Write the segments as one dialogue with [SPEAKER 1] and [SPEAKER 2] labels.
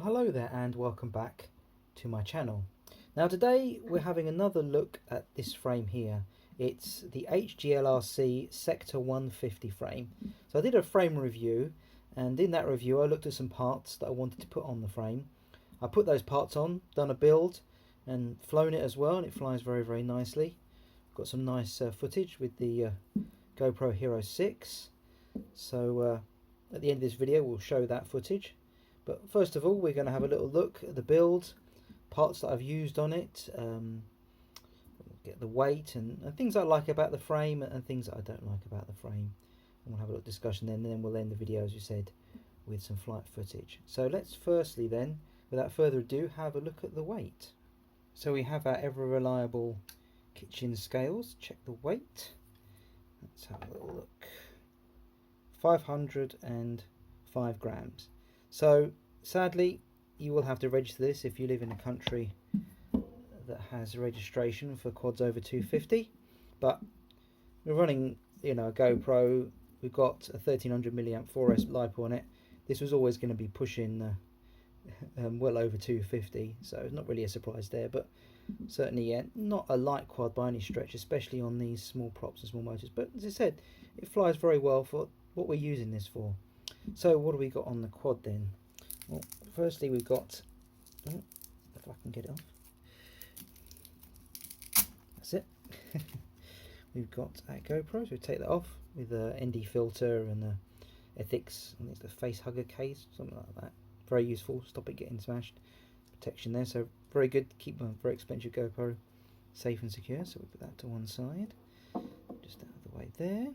[SPEAKER 1] Well, hello there and welcome back to my channel. Now today we're having another look at this frame here. It's the HGLRC Sector 150 frame. So I did a frame review, and in that review I looked at some parts that I wanted to put on the frame. I put those parts on, done a build and flown it as well, and it flies very nicely. Got some nice footage with the GoPro Hero 6. So at the end of this video we'll show that footage. But first of all, we're going to have a little look at the build, parts that I've used on it, get the weight and things I like about the frame and things that I don't like about the frame. And we'll have a little discussion then, and then we'll end the video, as you said, with some flight footage. So let's firstly then, without further ado, have a look at the weight. So we have our ever reliable kitchen scales. Check the weight. Let's have a little look. 505 grams. So sadly you will have to register this if you live in a country that has registration for quads over 250, but we're running, you know, a GoPro. We've got a 1300 milliamp 4S LiPo on it. This was always going to be pushing well over 250, so not really a surprise there, but certainly not a light quad by any stretch, especially on these small props and small motors. But as I said, it flies very well for what we're using this for. So what do we got on the quad then? Well, firstly we've got, if I can get it off, that's it. We've got our GoPro, so we take that off with a ND filter and a Ethix, I think it's the Facehugger case, something like that. Very useful, stop it getting smashed. Protection there, so very good, keep a very expensive GoPro safe and secure. So we put that to one side, just out of the way there.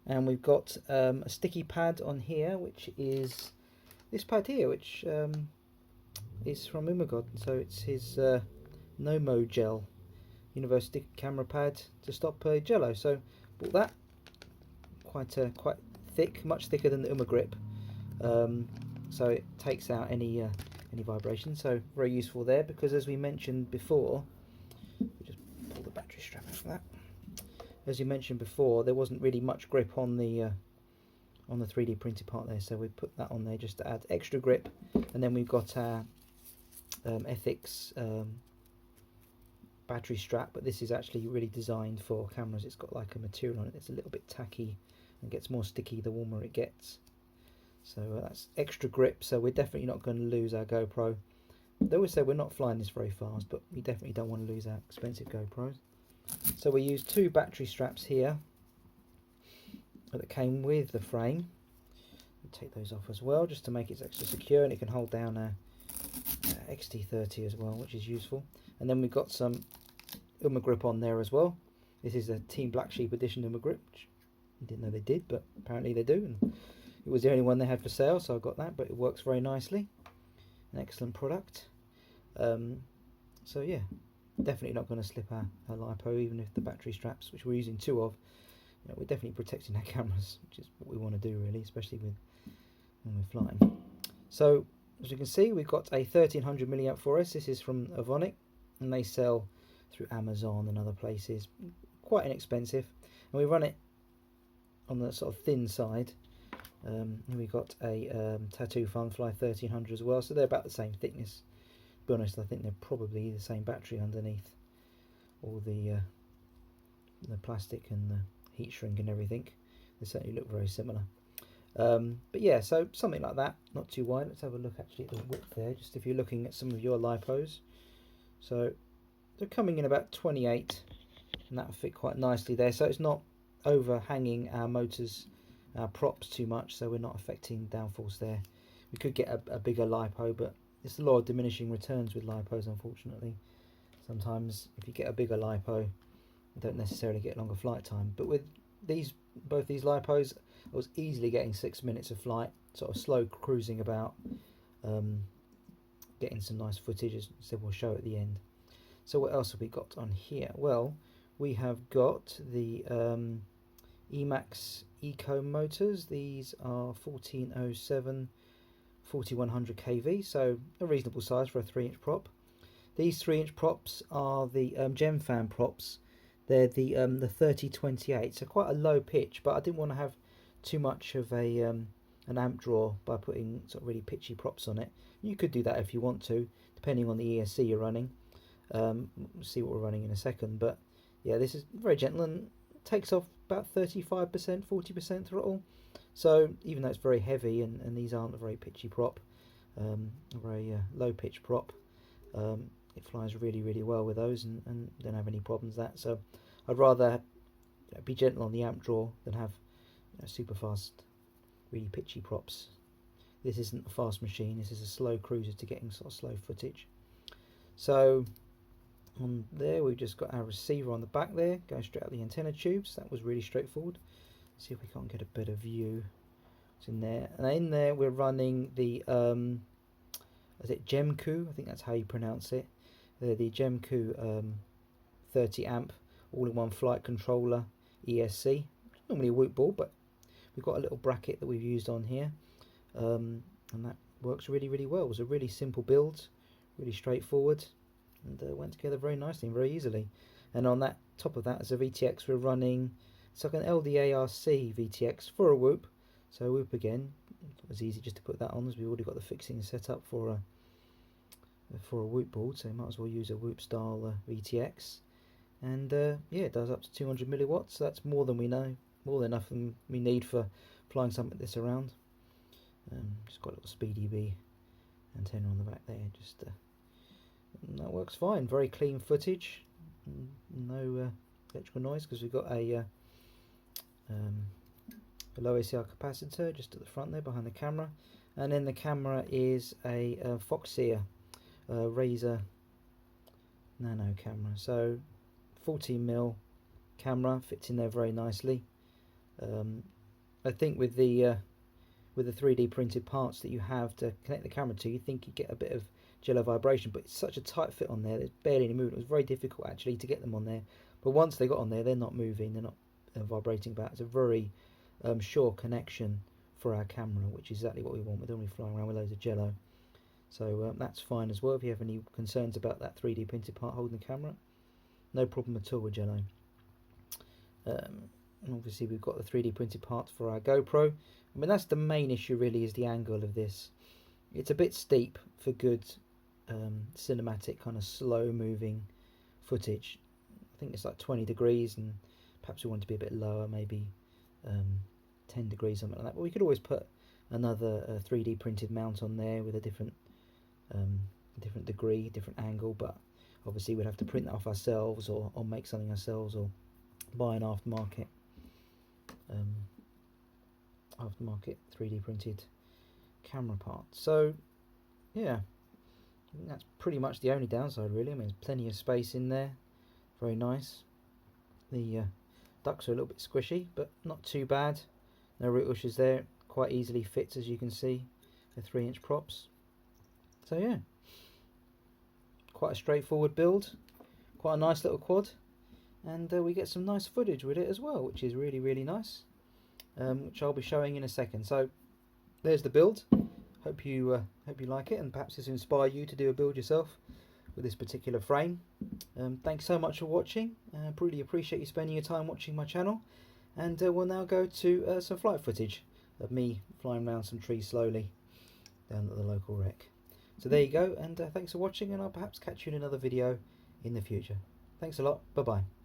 [SPEAKER 1] And we've got a sticky pad on here, which is this pad here, which is from NoMOJel. So it's his NoMOJel universal camera pad to stop jello. So bought that, quite thick, much thicker than the grip. So it takes out any vibration. So very useful there, because as we mentioned before, we just pull the battery strap out of that. As you mentioned before, there wasn't really much grip on the 3D printed part there, so we put that on there just to add extra grip. And then we've got our Ethix battery strap, but this is actually really designed for cameras. It's got like a material on it that's a little bit tacky and gets more sticky the warmer it gets. So that's extra grip, so we're definitely not going to lose our GoPro. They always say we're not flying this very fast, but we definitely don't want to lose our expensive GoPros. So we used two battery straps here that came with the frame. We'll take those off as well, just to make it extra secure, and it can hold down our XT30 as well, which is useful. And then we've got some grip on there as well. This is a Team Black Sheep edition grip, which I didn't know they did, but apparently they do, and it was the only one they had for sale, so I got that. But it works very nicely, an excellent product. So yeah, definitely not going to slip our LiPo, even if the battery straps, which we're using two of, you know, we're definitely protecting our cameras, which is what we want to do really, especially when we're flying. So as you can see, we've got a 1300 milliamp 4S. This is from Ethix, and they sell through Amazon and other places, quite inexpensive, and we run it on the sort of thin side. And we've got a Tattoo Funfly 1300 as well, so they're about the same thickness. To be honest, I think they're probably the same battery underneath all the plastic and the heat shrink and everything. They certainly look very similar. But yeah, so something like that, not too wide. Let's have a look actually at the width there, just if you're looking at some of your LiPos. So they're coming in about 28, and that'll fit quite nicely there. So it's not overhanging our motors, our props too much, so we're not affecting downforce there. We could get a bigger LiPo, but there's a lot of diminishing returns with LiPos, unfortunately. Sometimes if you get a bigger LiPo, you don't necessarily get longer flight time. But with both these LiPos, I was easily getting 6 minutes of flight, sort of slow cruising about, getting some nice footage, as I said, we'll show at the end. So what else have we got on here? Well, we have got the Emax Eco motors. These are 1407 4100 kV, so a reasonable size for a 3-inch prop. These 3-inch props are the Gem Fan props. They're the 3028, so quite a low pitch, but I didn't want to have too much of a an amp draw by putting sort of really pitchy props on it. You could do that if you want to, depending on the ESC you're running. We'll see what we're running in a second, but yeah, this is very gentle and takes off about 35%, 40% throttle. So even though it's very heavy, and these aren't a very pitchy prop, a very low pitch prop, it flies really, really well with those, and don't have any problems with that. So I'd rather be gentle on the amp draw than have super fast, really pitchy props. This isn't a fast machine, this is a slow cruiser to getting sort of slow footage. So on there we've just got our receiver on the back there, going straight out the antenna tubes. That was really straightforward. See if we can't get a better view. It's in there, and in there we're running the is it Gemku? I think that's how you pronounce it. The Gemku 30 amp all-in-one flight controller ESC. Normally a Whoop ball, but we've got a little bracket that we've used on here, and that works really, really well. It was a really simple build, really straightforward, and went together very nicely and very easily. And on that top of that, as a VTX, we're running, it's like an LDARC VTX for a Whoop. So Whoop again, it was easy just to put that on, as we've already got the fixing set up for a Whoop board, so you might as well use a Whoop style VTX. And yeah, it does up to 200 milliwatts. So that's more than we know, more than enough than we need for flying something like this around. Just got a little speedy B antenna on the back there. Just that works fine. Very clean footage. No electrical noise, because we've got a low ACR capacitor just at the front there behind the camera, and then the camera is a Foxeer Razor Nano camera. So 14mm camera, fits in there very nicely. I think with the 3D printed parts that you have to connect the camera to, you think you get a bit of jello vibration, but it's such a tight fit on there, there's barely any movement. It was very difficult actually to get them on there, but once they got on there, they're not moving, they're not vibrating back. It's a very sure connection for our camera, which is exactly what we want. We don't want to fly around with loads of jello. So that's fine as well. If you have any concerns about that 3D printed part holding the camera, no problem at all with jello. And obviously we've got the 3D printed parts for our GoPro. I mean, that's the main issue really, is the angle of this. It's a bit steep for good cinematic kind of slow moving footage. I think it's like 20 degrees, and perhaps we want it to be a bit lower, maybe 10 degrees, something like that. But we could always put another 3D printed mount on there with a different degree, different angle, but obviously we'd have to print that off ourselves, or make something ourselves, or buy an aftermarket 3D printed camera part. So yeah, I think that's pretty much the only downside really. I mean, there's plenty of space in there, very nice. The ducts are a little bit squishy, but not too bad. No root bushes there, quite easily fits, as you can see. They're 3-inch props. So yeah, quite a straightforward build, quite a nice little quad, and we get some nice footage with it as well, which is really, really nice, which I'll be showing in a second. So there's the build. Hope you like it, and perhaps this will inspire you to do a build yourself with this particular frame. Thanks so much for watching. Really appreciate you spending your time watching my channel, and we'll now go to some flight footage of me flying around some trees slowly down at the local wreck. So there you go, and thanks for watching, and I'll perhaps catch you in another video in the future. Thanks a lot. Bye bye.